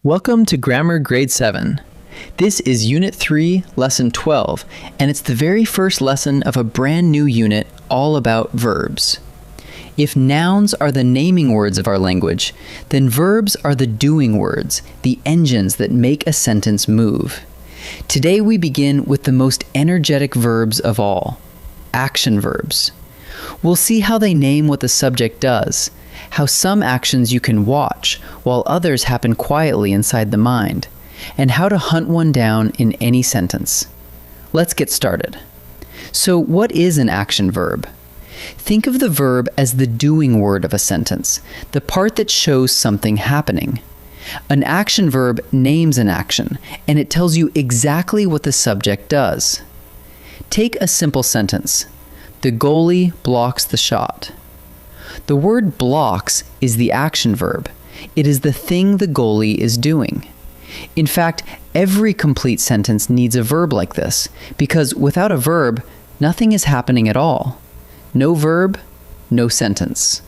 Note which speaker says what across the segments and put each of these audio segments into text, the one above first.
Speaker 1: Welcome to Grammar Grade 7. This is Unit 3, Lesson 12, and it's the very first lesson of a brand new unit all about verbs. If nouns are the naming words of our language, then verbs are the doing words, the engines that make a sentence move. Today we begin with the most energetic verbs of all, action verbs. We'll see how they name what the subject does, how some actions you can watch, while others happen quietly inside the mind, and how to hunt one down in any sentence. Let's get started. So, what is an action verb? Think of the verb as the doing word of a sentence, the part that shows something happening. An action verb names an action, and it tells you exactly what the subject does. Take a simple sentence. The goalie blocks the shot. The word blocks is the action verb. It is the thing the goalie is doing. In fact, every complete sentence needs a verb like this, because without a verb, nothing is happening at all. No verb, no sentence.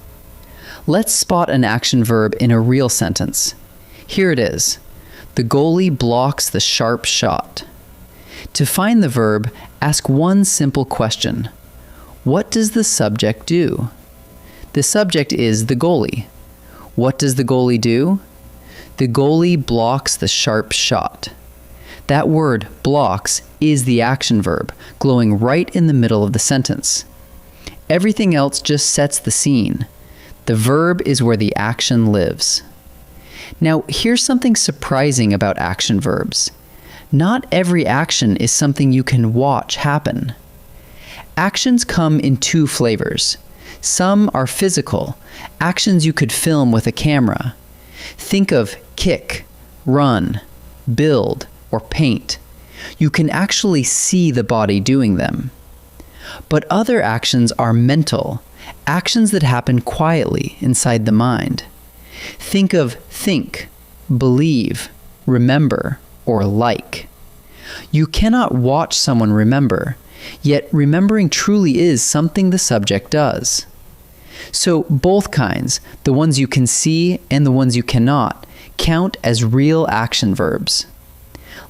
Speaker 1: Let's spot an action verb in a real sentence. Here it is. The goalie blocks the sharp shot. To find the verb, ask one simple question. What does the subject do? The subject is the goalie. What does the goalie do? The goalie blocks the sharp shot. That word, blocks, is the action verb, glowing right in the middle of the sentence. Everything else just sets the scene. The verb is where the action lives. Now, here's something surprising about action verbs. Not every action is something you can watch happen. Actions come in two flavors. Some are physical, actions you could film with a camera. Think of kick, run, build, or paint. You can actually see the body doing them. But other actions are mental, actions that happen quietly inside the mind. Think of think, believe, remember, or like. You cannot watch someone remember, yet remembering truly is something the subject does. So both kinds, the ones you can see and the ones you cannot, count as real action verbs.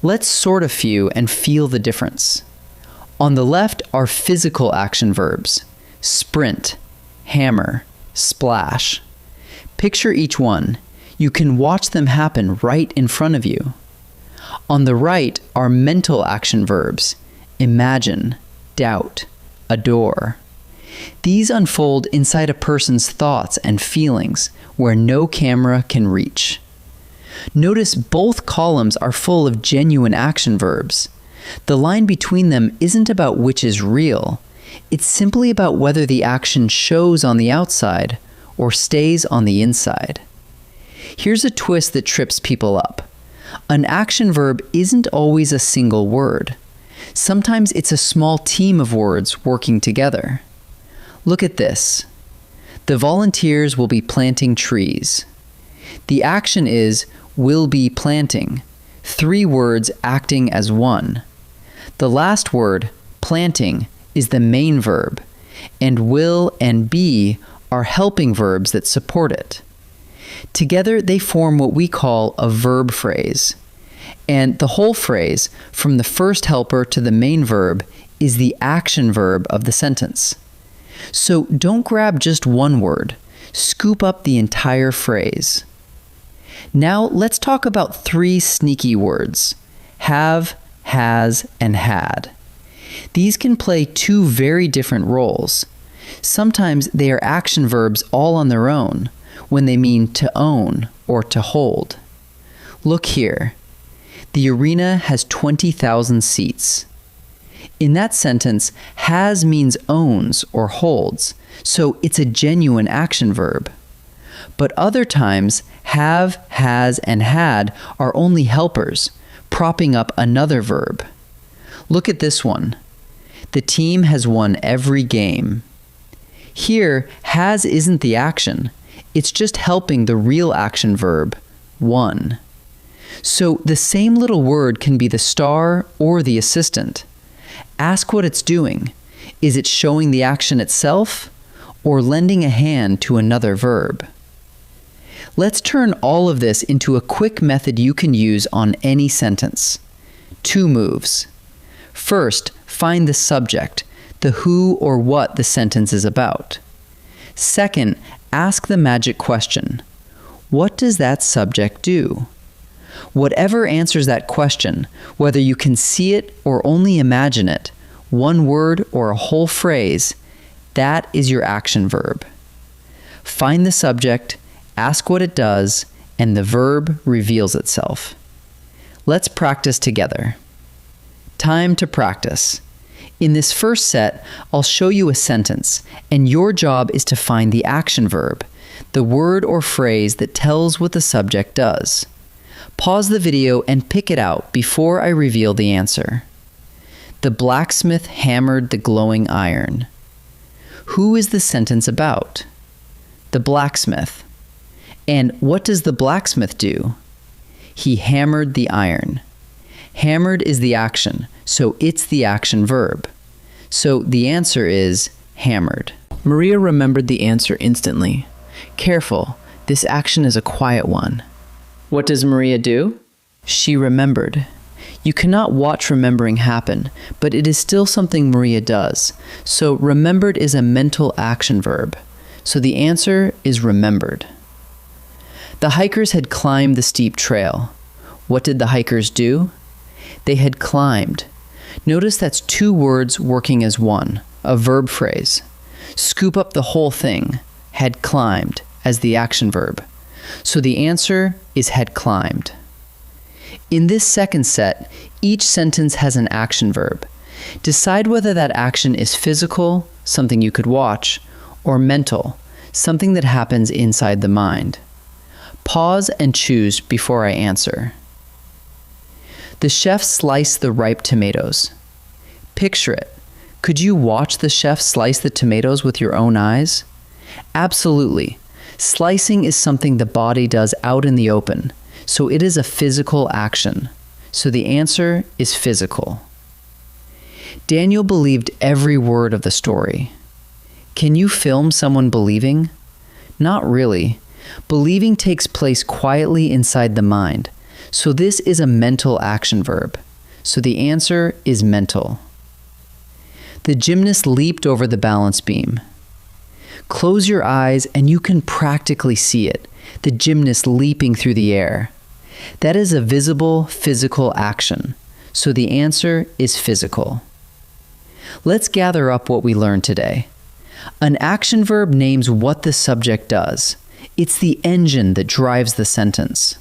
Speaker 1: Let's sort a few and feel the difference. On the left are physical action verbs: sprint, hammer, splash. Picture each one. You can watch them happen right in front of you. On the right are mental action verbs: imagine, doubt, adore. These unfold inside a person's thoughts and feelings where no camera can reach. Notice both columns are full of genuine action verbs. The line between them isn't about which is real. It's simply about whether the action shows on the outside or stays on the inside. Here's a twist that trips people up. An action verb isn't always a single word. Sometimes it's a small team of words working together. Look at this. The volunteers will be planting trees. The action is will be planting, 3 words acting as one. The last word, planting, is the main verb, and will and be are helping verbs that support it. Together they form what we call a verb phrase. And the whole phrase, from the first helper to the main verb, is the action verb of the sentence. So don't grab just one word. Scoop up the entire phrase. Now let's talk about 3 sneaky words: have, has, and had. These can play 2 very different roles. Sometimes they are action verbs all on their own, when they mean to own or to hold. Look here. The arena has 20,000 seats. In that sentence, has means owns or holds, so it's a genuine action verb. But other times, have, has, and had are only helpers, propping up another verb. Look at this one. The team has won every game. Here, has isn't the action. It's just helping the real action verb, won. So the same little word can be the star or the assistant. Ask what it's doing. Is it showing the action itself or lending a hand to another verb? Let's turn all of this into a quick method you can use on any sentence. 2 moves. First, find the subject, the who or what the sentence is about. Second, ask the magic question. What does that subject do? Whatever answers that question, whether you can see it or only imagine it, one word or a whole phrase, that is your action verb. Find the subject, ask what it does, and the verb reveals itself. Let's practice together. Time to practice. In this first set, I'll show you a sentence, and your job is to find the action verb, the word or phrase that tells what the subject does. Pause the video and pick it out before I reveal the answer. The blacksmith hammered the glowing iron. Who is the sentence about? The blacksmith. And what does the blacksmith do? He hammered the iron. Hammered is the action, so it's the action verb. So the answer is hammered. Maria remembered the answer instantly. Careful, this action is a quiet one. What does Maria do? She remembered. You cannot watch remembering happen, but it is still something Maria does. So remembered is a mental action verb. So the answer is remembered. The hikers had climbed the steep trail. What did the hikers do? They had climbed. Notice that's 2 words working as one, a verb phrase. Scoop up the whole thing, had climbed, as the action verb. So the answer is had climbed. In this second set, each sentence has an action verb. Decide whether that action is physical, something you could watch, or mental, something that happens inside the mind. Pause and choose before I answer. The chef sliced the ripe tomatoes. Picture it. Could you watch the chef slice the tomatoes with your own eyes? Absolutely. Slicing is something the body does out in the open, so it is a physical action. So the answer is physical. Daniel believed every word of the story. Can you film someone believing? Not really. Believing takes place quietly inside the mind. So this is a mental action verb. So the answer is mental. The gymnast leaped over the balance beam. Close your eyes and you can practically see it, the gymnast leaping through the air. That is a visible physical action. So the answer is physical. Let's gather up what we learned today. An action verb names what the subject does. It's the engine that drives the sentence.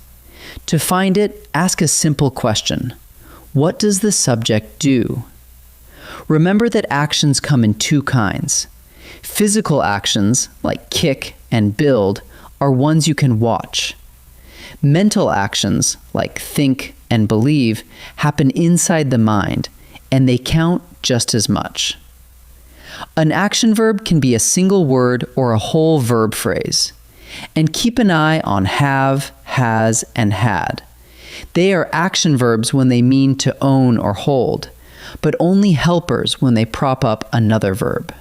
Speaker 1: To find it, ask a simple question. What does the subject do? Remember that actions come in 2 kinds. Physical actions, like kick and build, are ones you can watch. Mental actions, like think and believe, happen inside the mind, and they count just as much. An action verb can be a single word or a whole verb phrase. And keep an eye on have, has, and had. They are action verbs when they mean to own or hold, but only helpers when they prop up another verb.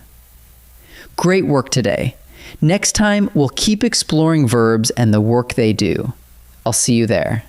Speaker 1: Great work today. Next time, we'll keep exploring verbs and the work they do. I'll see you there.